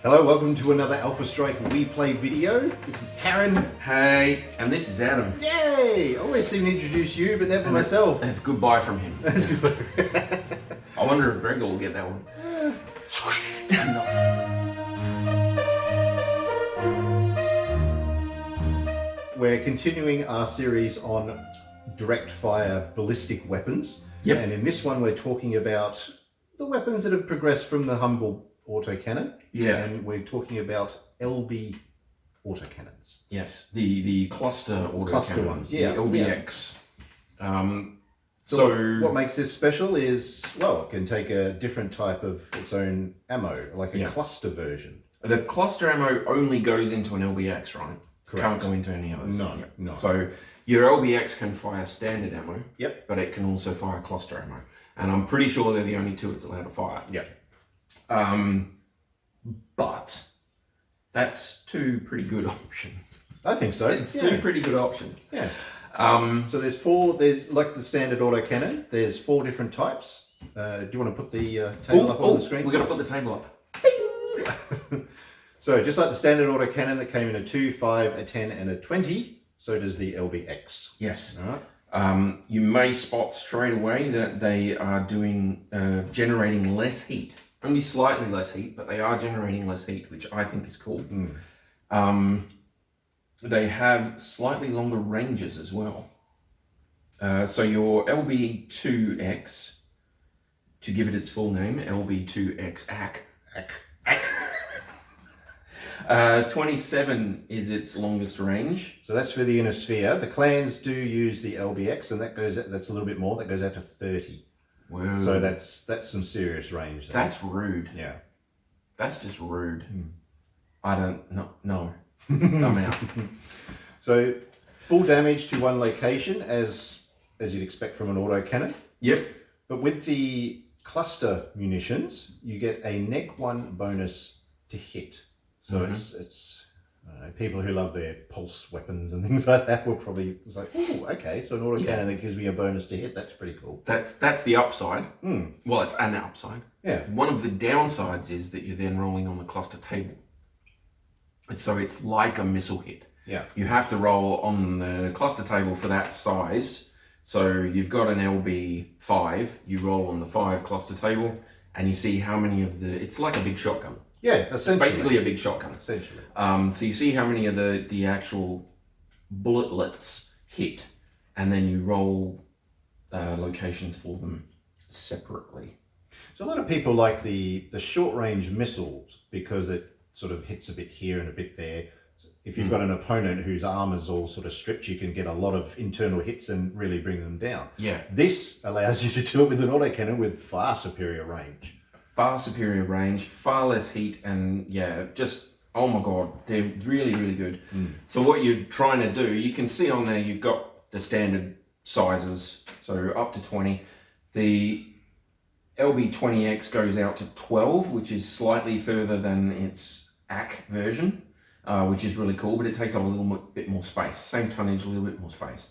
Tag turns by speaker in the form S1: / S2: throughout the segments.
S1: Hello, welcome to another Alpha Strike We Play video. This is Tarron.
S2: Hey, and this is Adam.
S1: Yay! I always seem to introduce you, but never myself.
S2: That's goodbye from him.
S1: That's good.
S2: I wonder if Greg will get that one.
S1: We're continuing our series on direct fire ballistic weapons.
S2: Yep.
S1: And in this one, we're talking about the weapons that have progressed from the humble autocannon.
S2: Yeah.
S1: And we're talking about LB autocannons.
S2: Yes, the cluster autocannons.
S1: Cluster ones, yeah.
S2: The LB-X.
S1: So what makes this special is, well, it can take a different type of its own ammo, like a cluster version.
S2: The cluster ammo only goes into an LB-X, right?
S1: Correct.
S2: Can't go into any others.
S1: No.
S2: So your LB-X can fire standard ammo.
S1: Yep.
S2: But it can also fire cluster ammo. And I'm pretty sure they're the only two it's allowed to fire.
S1: Yep.
S2: But that's two pretty good options.
S1: I think so.
S2: It's two pretty good options.
S1: Yeah. So there's like the standard autocannon, there's 4 different types. Do you want to put the table up on the screen?
S2: We're going to put the table up.
S1: So just like the standard autocannon that came in a 2, 5, a 10 and a 20, so does the LB-X.
S2: Yes.
S1: All right.
S2: You may spot straight away that they are doing generating less heat. Only slightly less heat, but they are generating less heat, which I think is cool. They have slightly longer ranges as well. So your LB-2X, to give it its full name, LB-2X AC, 27 is its longest range.
S1: So that's for the inner sphere. The clans do use the LB-X, and that's a little bit more. That goes out to 30.
S2: Whoa.
S1: So that's some serious range there.
S2: That's rude.
S1: Yeah.
S2: That's just rude. I don't no. I'm out.
S1: So full damage to one location as you'd expect from an autocannon.
S2: Yep.
S1: But with the cluster munitions, you get a neg 1 bonus to hit. So it's people who love their pulse weapons and things like that will probably say, oh, okay, so an autocannon that gives me a bonus to hit, that's pretty cool.
S2: That's the upside. Well, it's an upside.
S1: Yeah.
S2: One of the downsides is that you're then rolling on the cluster table. And so it's like a missile hit.
S1: Yeah.
S2: You have to roll on the cluster table for that size. So you've got an LB5, you roll on the 5 cluster table, and you see how many of it's like a big shotgun.
S1: Yeah, essentially.
S2: It's basically a big shotgun.
S1: Essentially.
S2: So you see how many of the actual bulletlets hit, and then you roll locations for them separately.
S1: So a lot of people like the short range missiles because it sort of hits a bit here and a bit there. If you've got an opponent whose armor's all sort of stripped, you can get a lot of internal hits and really bring them down.
S2: Yeah.
S1: This allows you to do it with an autocannon with far superior range.
S2: Far superior range, far less heat, and just, oh my God, they're really, really good. So what you're trying to do, you can see on there, you've got the standard sizes, so up to 20. The LB-20X goes out to 12, which is slightly further than its AC version, which is really cool, but it takes up a little bit more space. Same tonnage, a little bit more space.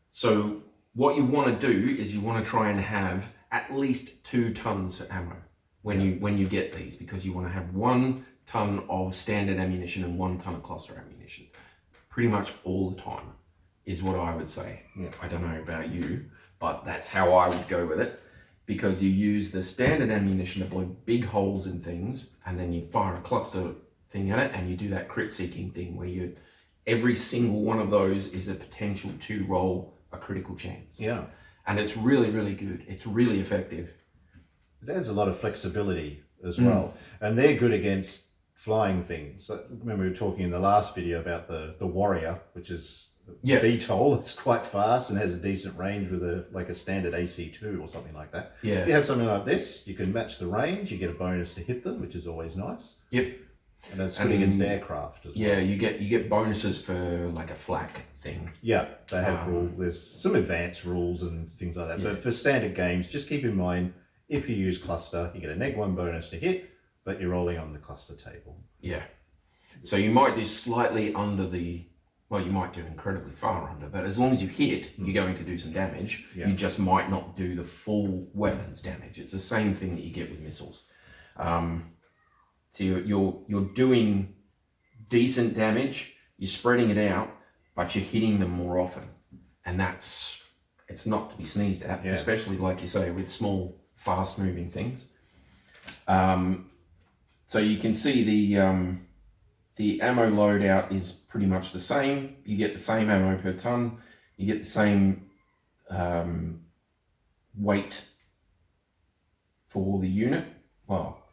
S2: So what you want to do is you want to try and have at least 2 tons of ammo when you get these, because you want to have 1 ton of standard ammunition and 1 ton of cluster ammunition. Pretty much all the time is what I would say.
S1: Yeah.
S2: I don't know about you, but that's how I would go with it, because you use the standard ammunition to blow big holes in things, and then you fire a cluster thing at it, and you do that crit seeking thing where every single one of those is a potential to roll a critical chance.
S1: Yeah.
S2: And it's really, really good. It's really effective.
S1: It adds a lot of flexibility as well. And they're good against flying things. So remember we were talking in the last video about the Warrior, which is VTOL. It's quite fast and has a decent range with a standard AC2 or something like that.
S2: Yeah.
S1: If you have something like this, you can match the range, you get a bonus to hit them, which is always nice.
S2: Yep.
S1: And that's good against aircraft as well.
S2: Yeah, you get bonuses for like a flak thing.
S1: Yeah, they have rules. There's some advanced rules and things like that. But for standard games, just keep in mind, if you use cluster, you get a neg 1 bonus to hit, but you're rolling on the cluster table.
S2: Yeah. So you might do slightly under well, you might do incredibly far under, but as long as you hit, you're going to do some damage.
S1: Yeah.
S2: You just might not do the full weapons damage. It's the same thing that you get with missiles. So you're doing decent damage, you're spreading it out, but you're hitting them more often. And it's not to be sneezed at, especially like you say, with small, fast moving things. So you can see the ammo loadout is pretty much the same. You get the same ammo per ton, you get the same weight for the unit. Well,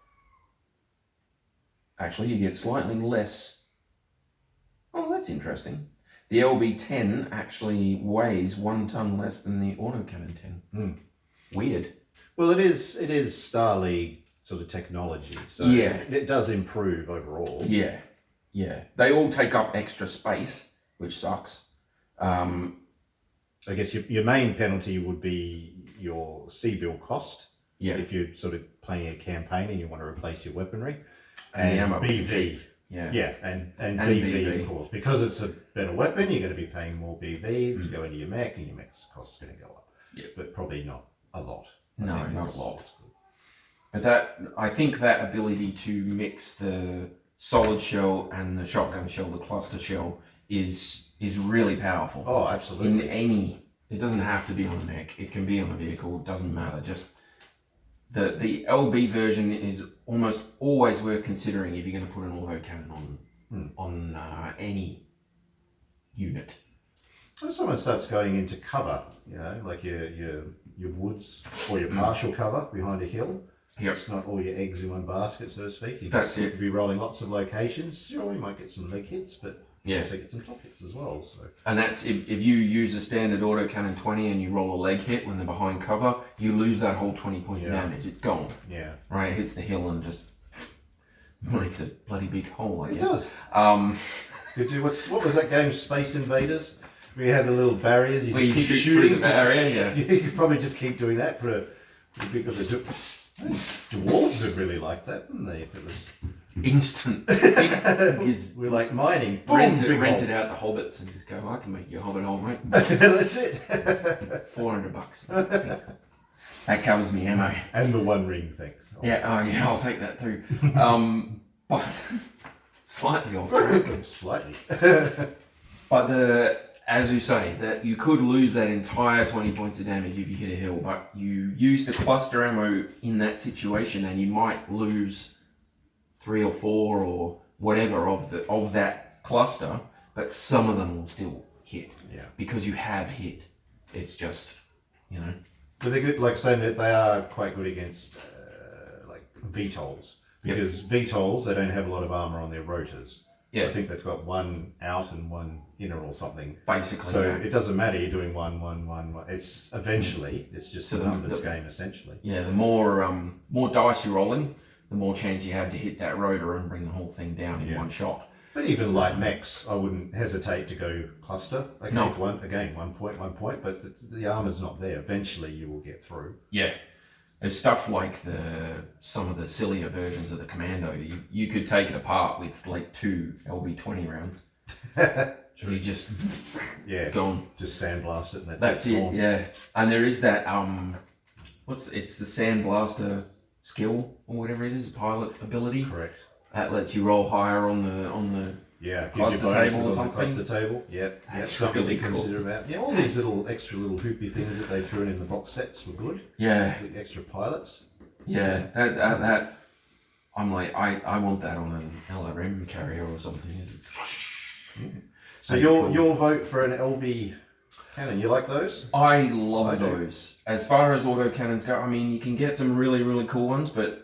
S2: actually you get slightly less. Oh, that's interesting. The LB-10 actually weighs 1 ton less than the Autocannon 10. Weird.
S1: Well, it is Star League sort of technology, so it does improve overall.
S2: Yeah. They all take up extra space, which sucks.
S1: I guess your main penalty would be your C-bill cost.
S2: Yeah.
S1: If you're sort of playing a campaign and you want to replace your weaponry.
S2: And the ammo
S1: BV.
S2: Yeah,
S1: and BV, of course. Because it's a better weapon, you're going to be paying more BV to go into your mech, and your mech's cost is going to go up.
S2: Yeah.
S1: But probably not a lot.
S2: No, not a lot. But I think that ability to mix the solid shell and the shotgun shell, the cluster shell, is really powerful.
S1: Oh, absolutely.
S2: It doesn't have to be on a mech. It can be on a vehicle. It doesn't matter. Just the LB version is almost always worth considering if you're going to put an autocannon on any unit.
S1: When someone starts going into cover, like your woods or your partial cover behind a hill, it's not all your eggs in one basket, so to speak. You could be rolling lots of locations. Sure, you might get some leg hits, but also get some top hits as well. So.
S2: And that's if you use a standard autocannon 20 and you roll a leg hit when they're behind cover, you lose that whole 20 points of damage. It's gone.
S1: Yeah.
S2: Right, it hits the hill and just makes a bloody big hole, I guess.
S1: It does. What was that game, Space Invaders? Where you had the little barriers, you just keep
S2: shoot
S1: shooting
S2: through the barrier,
S1: You could probably just keep doing that for a big of a... Dwarves would really like that, wouldn't they? If it was
S2: instant.
S1: We're like mining.
S2: Rent it out to hobbits and just go, I can make you a hobbit hole, mate.
S1: That's it.
S2: $400. That covers me ammo.
S1: And the one ring, thanks.
S2: I'll take that too. But slightly off.
S1: Slightly.
S2: But as you say, that you could lose that entire 20 points of damage if you hit a hill, but you use the cluster ammo in that situation and you might lose 3 or 4 or whatever of that cluster, but some of them will still hit.
S1: Yeah. Because
S2: you have hit. It's just,
S1: But they're good, like saying that they are quite good against like VTOLs. Because VTOLs, they don't have a lot of armor on their rotors. I think they've got one out and one inner or something.
S2: Basically.
S1: So it doesn't matter, you're doing one. It's eventually, it's just a numbers game essentially.
S2: Yeah, the more dice you're rolling, the more chance you have to hit that rotor and bring the whole thing down in one shot.
S1: But even light mechs, I wouldn't hesitate to go cluster. Okay,
S2: no.
S1: 1 point, but the armor's not there. Eventually you will get through.
S2: Yeah. There's stuff like some of the sillier versions of the Commando. You could take it apart with like 2 LB-20 rounds. You just it's gone.
S1: Just sandblast it and
S2: that's it. Yeah, and there is that it's the sandblaster skill or whatever it is, pilot ability.
S1: Correct.
S2: That lets you roll higher on the cluster table or something.
S1: Cluster table.
S2: That's
S1: something
S2: really
S1: to consider about. Yeah, all these extra little hoopy things that they threw in the box sets were good.
S2: Yeah.
S1: With extra pilots.
S2: Yeah, that I'm like I want that on an LRM carrier or something.
S1: So your vote for an LB cannon, you like those?
S2: I love those. As far as autocannons go, I mean, you can get some really, really cool ones, but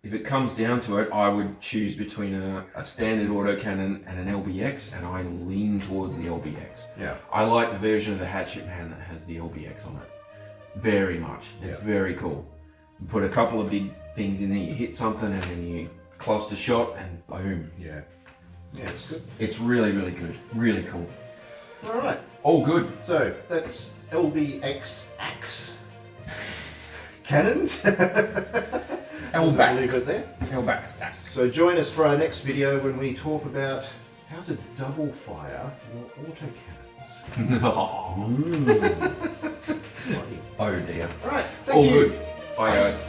S2: if it comes down to it, I would choose between a standard autocannon and an LB-X, and I lean towards the LB-X.
S1: Yeah.
S2: I like the version of the Hatchet Man that has the LB-X on it. Very much. It's very cool. You put a couple of big things in there, you hit something, and then you cluster shot, and boom.
S1: Yeah. Yeah, it's good.
S2: It's really, really good. Really cool.
S1: All right.
S2: All good.
S1: So that's LB-X cannons.
S2: LB-X.
S1: So join us for our next video when we talk about how to double fire your autocannons.
S2: Oh dear.
S1: All right. Thank
S2: All
S1: you.
S2: good. Bye guys.